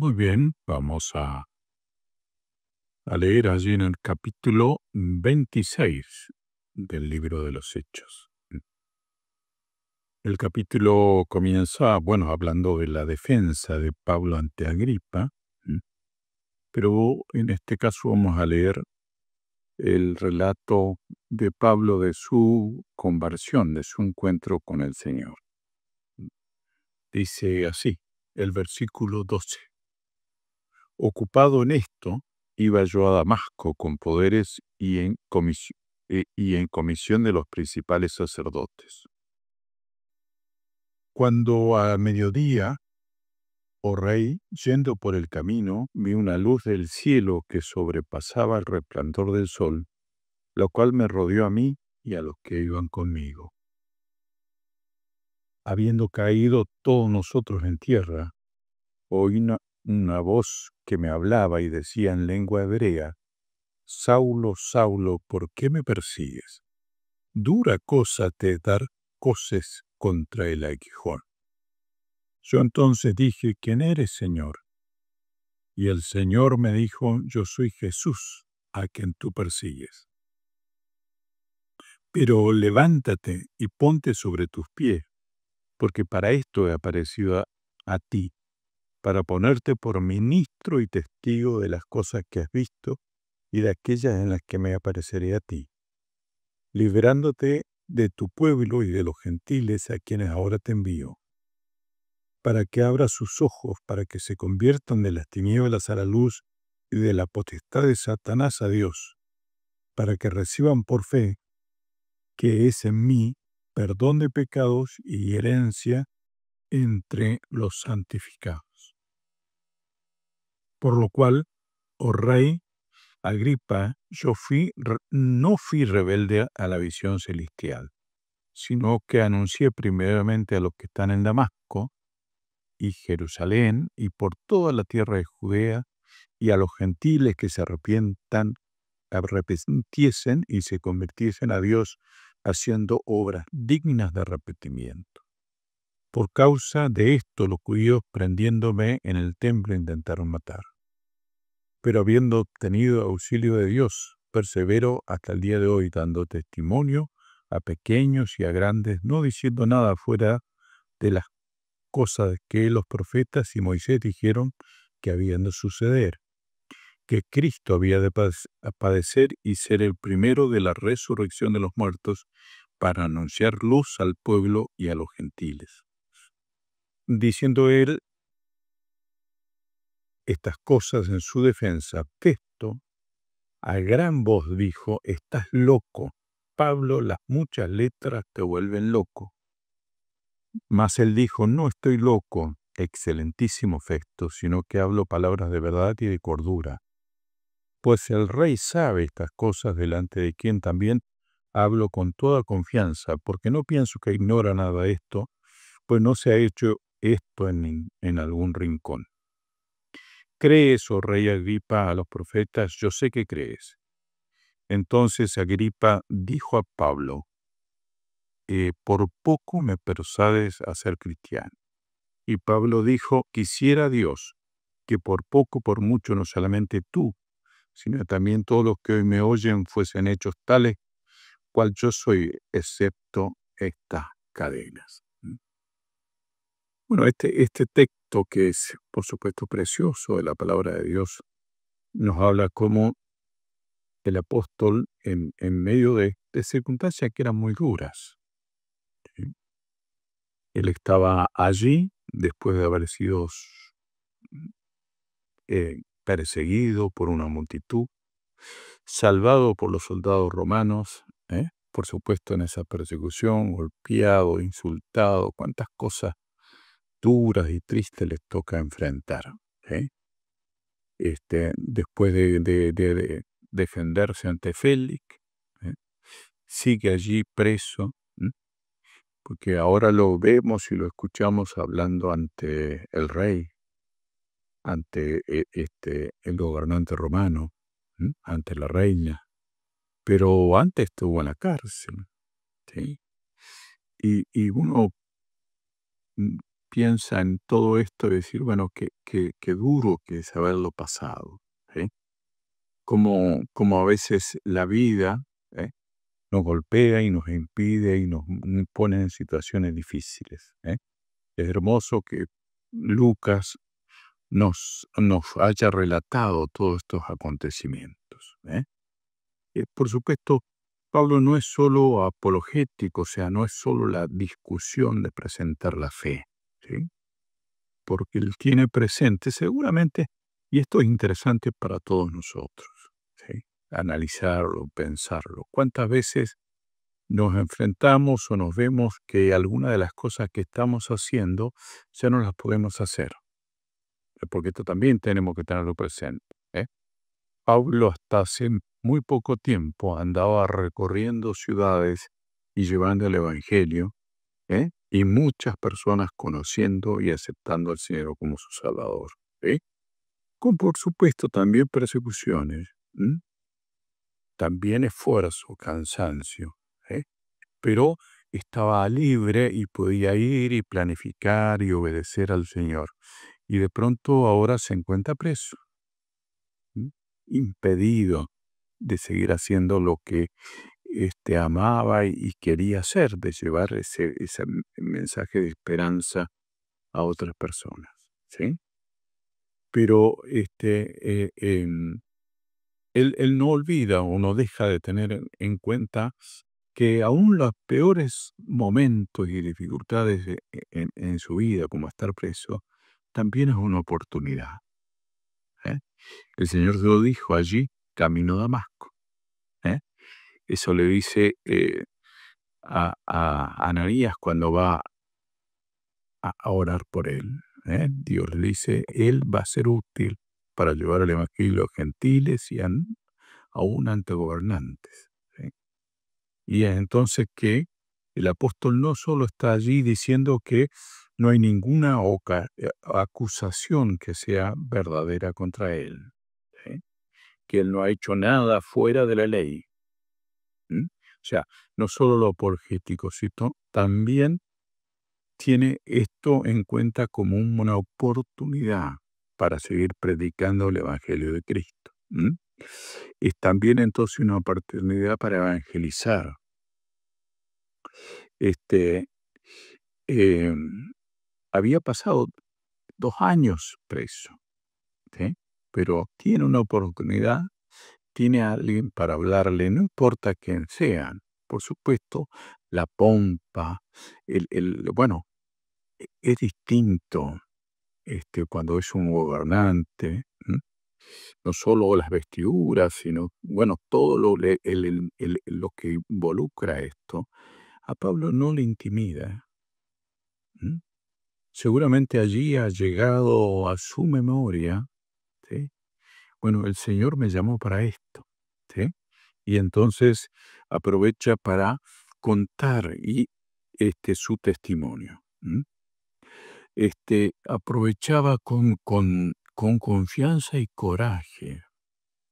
Muy bien, vamos a leer allí en el capítulo 26 del libro de los Hechos. El capítulo comienza, hablando de la defensa de Pablo ante Agripa, pero en este caso vamos a leer el relato de Pablo de su conversión, de su encuentro con el Señor. Dice así, el versículo 12. Ocupado en esto, iba yo a Damasco con poderes y en comisión de los principales sacerdotes. Cuando a mediodía, oh rey, yendo por el camino, vi una luz del cielo que sobrepasaba el resplandor del sol, lo cual me rodeó a mí y a los que iban conmigo. Habiendo caído todos nosotros en tierra, oí una voz que me hablaba y decía en lengua hebrea: Saulo, Saulo, ¿por qué me persigues? Dura cosa te dar coces contra el aguijón. Yo entonces dije: ¿Quién eres, Señor? Y el Señor me dijo: Yo soy Jesús, a quien tú persigues. Pero levántate y ponte sobre tus pies, porque para esto he aparecido a ti, para ponerte por ministro y testigo de las cosas que has visto y de aquellas en las que me apareceré a ti, librándote de tu pueblo y de los gentiles a quienes ahora te envío, para que abra sus ojos, para que se conviertan de las tinieblas a la luz y de la potestad de Satanás a Dios, para que reciban por fe, que es en mí, perdón de pecados y herencia entre los santificados. Por lo cual, oh rey Agripa, yo no fui rebelde a la visión celestial, sino que anuncié primeramente a los que están en Damasco y Jerusalén y por toda la tierra de Judea y a los gentiles que se arrepintiesen y se convirtiesen a Dios haciendo obras dignas de arrepentimiento. Por causa de esto los judíos, prendiéndome en el templo, intentaron matar. Pero habiendo obtenido auxilio de Dios, persevero hasta el día de hoy, dando testimonio a pequeños y a grandes, no diciendo nada fuera de las cosas que los profetas y Moisés dijeron que habían de suceder, que Cristo había de padecer y ser el primero de la resurrección de los muertos, para anunciar luz al pueblo y a los gentiles. Diciendo él estas cosas en su defensa, Festo a gran voz dijo: «Estás loco, Pablo, las muchas letras te vuelven loco». Mas él dijo: «No estoy loco, excelentísimo Festo, sino que hablo palabras de verdad y de cordura. Pues el rey sabe estas cosas, delante de quien también hablo con toda confianza, porque no pienso que ignora nada de esto, pues no se ha hecho esto en algún rincón. ¿Crees, oh rey Agripa, a los profetas? Yo sé que crees». Entonces Agripa dijo a Pablo: «Por poco me persuades a ser cristiano». Y Pablo dijo: «Quisiera Dios que por poco, por mucho, no solamente tú, sino también todos los que hoy me oyen fuesen hechos tales cual yo soy, excepto estas cadenas». Bueno, este texto, que es, por supuesto, precioso de la palabra de Dios, nos habla cómo el apóstol, en medio de circunstancias que eran muy duras, ¿sí? Él estaba allí después de haber sido perseguido por una multitud, salvado por los soldados romanos, por supuesto en esa persecución, golpeado, insultado, cuántas cosas duras y tristes les toca enfrentar, ¿sí? Después de defenderse ante Félix, ¿eh? Sigue allí preso, porque ahora lo vemos y lo escuchamos hablando ante el rey, ante el gobernante romano, ante la reina, pero antes estuvo en la cárcel, ¿sí? Y uno piensa en todo esto y decir, bueno, qué duro que es haberlo pasado, ¿sí? Como a veces la vida, ¿eh? Nos golpea y nos impide y nos pone en situaciones difíciles, ¿eh? Es hermoso que Lucas nos haya relatado todos estos acontecimientos, ¿eh? Por supuesto, Pablo no es solo apologético, o sea, no es solo la discusión de presentar la fe, ¿sí? Porque él tiene presente seguramente, y esto es interesante para todos nosotros, ¿sí? Analizarlo, pensarlo. ¿Cuántas veces nos enfrentamos o nos vemos que alguna de las cosas que estamos haciendo ya no las podemos hacer? Porque esto también tenemos que tenerlo presente, ¿eh? Pablo hasta hace muy poco tiempo andaba recorriendo ciudades y llevando el Evangelio, ¿eh? Y muchas personas conociendo y aceptando al Señor como su Salvador, ¿sí? Con, por supuesto, también persecuciones, también esfuerzo, cansancio, ¿eh? Pero estaba libre y podía ir y planificar y obedecer al Señor. Y de pronto ahora se encuentra preso, ¿m? Impedido de seguir haciendo lo que amaba y quería hacer, de llevar ese mensaje de esperanza a otras personas, ¿sí? Pero él no olvida o no deja de tener en cuenta que aún los peores momentos y dificultades en su vida, como estar preso, también es una oportunidad, ¿eh? El Señor se lo dijo allí, camino a Damasco, ¿eh? Eso le dice a Ananías cuando va a orar por él, ¿eh? Dios le dice, él va a ser útil para llevar el evangelio a gentiles y aún ante gobernantes, ¿sí? Y es entonces que el apóstol no solo está allí diciendo que no hay ninguna acusación que sea verdadera contra él, ¿sí? Que él no ha hecho nada fuera de la ley. O sea, no solo lo apologético, sino también tiene esto en cuenta como una oportunidad para seguir predicando el Evangelio de Cristo. Es también entonces una oportunidad para evangelizar. Este, em, Había pasado 2 años preso, ¿sí? Pero tiene una oportunidad, tiene a alguien para hablarle, no importa quién sean. Por supuesto, la pompa, bueno, es distinto cuando es un gobernante, no solo las vestiduras, sino, bueno, todo lo que involucra esto, a Pablo no le intimida. ¿m? Seguramente allí ha llegado a su memoria, ¿sí? Bueno, el Señor me llamó para esto, ¿sí? Y entonces aprovecha para contar su testimonio. Aprovechaba con confianza y coraje,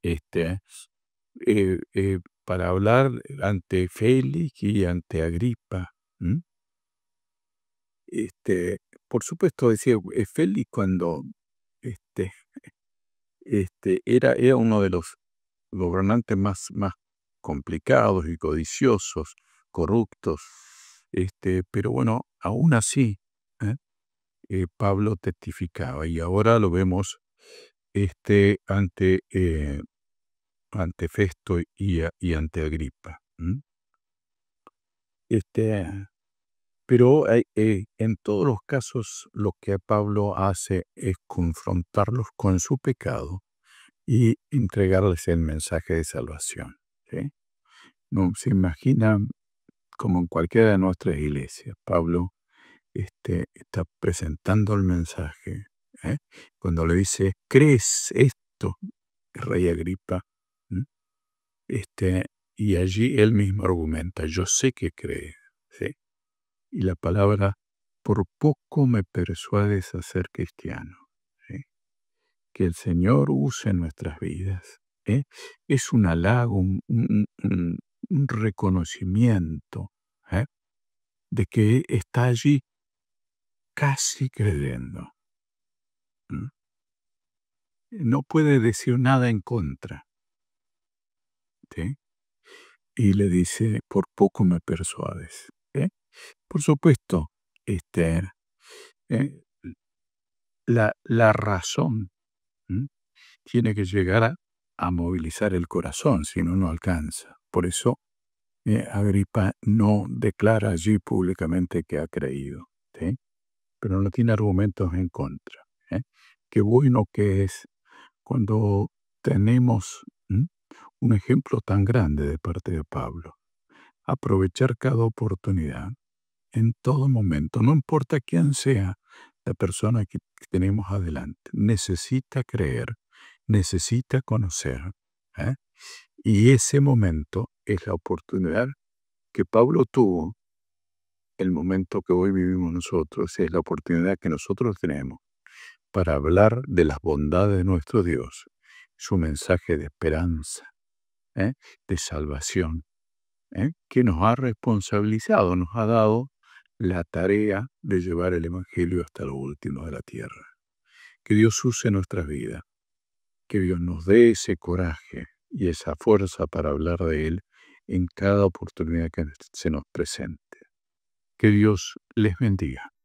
este, para hablar ante Félix y ante Agripa. ¿M? Por supuesto, decía, Félix cuando este, era uno de los gobernantes más complicados y codiciosos, corruptos, pero bueno, aún así, ¿eh? Pablo testificaba y ahora lo vemos ante Festo y ante Agripa. Este, pero en todos los casos lo que Pablo hace es confrontarlos con su pecado y entregarles el mensaje de salvación, ¿sí? No se imagina como en cualquiera de nuestras iglesias, Pablo está presentando el mensaje, ¿eh? Cuando le dice, ¿crees esto, rey Agripa? ¿Mm? Este, y allí él mismo argumenta, yo sé que cree, ¿sí? Y la palabra, por poco me persuades a ser cristiano, ¿sí? Que el Señor use nuestras vidas, ¿eh? Es un halago, un reconocimiento, ¿eh? De que está allí casi creyendo. ¿Mm? No puede decir nada en contra, ¿sí? Y le dice, por poco me persuades. Por supuesto, este, eh, la razón, ¿m?, tiene que llegar a movilizar el corazón, si no, no alcanza. Por eso Agripa no declara allí públicamente que ha creído, ¿sí? Pero no tiene argumentos en contra. Qué bueno que es cuando tenemos un ejemplo tan grande de parte de Pablo. Aprovechar cada oportunidad en todo momento, no importa quién sea la persona que tenemos adelante, necesita creer, necesita conocer. ¿eh? Y ese momento es la oportunidad que Pablo tuvo, el momento que hoy vivimos nosotros, es la oportunidad que nosotros tenemos para hablar de las bondades de nuestro Dios, su mensaje de esperanza, de salvación, que nos ha responsabilizado, nos ha dado la tarea de llevar el Evangelio hasta lo último de la tierra. Que Dios use nuestras vidas, que Dios nos dé ese coraje y esa fuerza para hablar de Él en cada oportunidad que se nos presente. Que Dios les bendiga.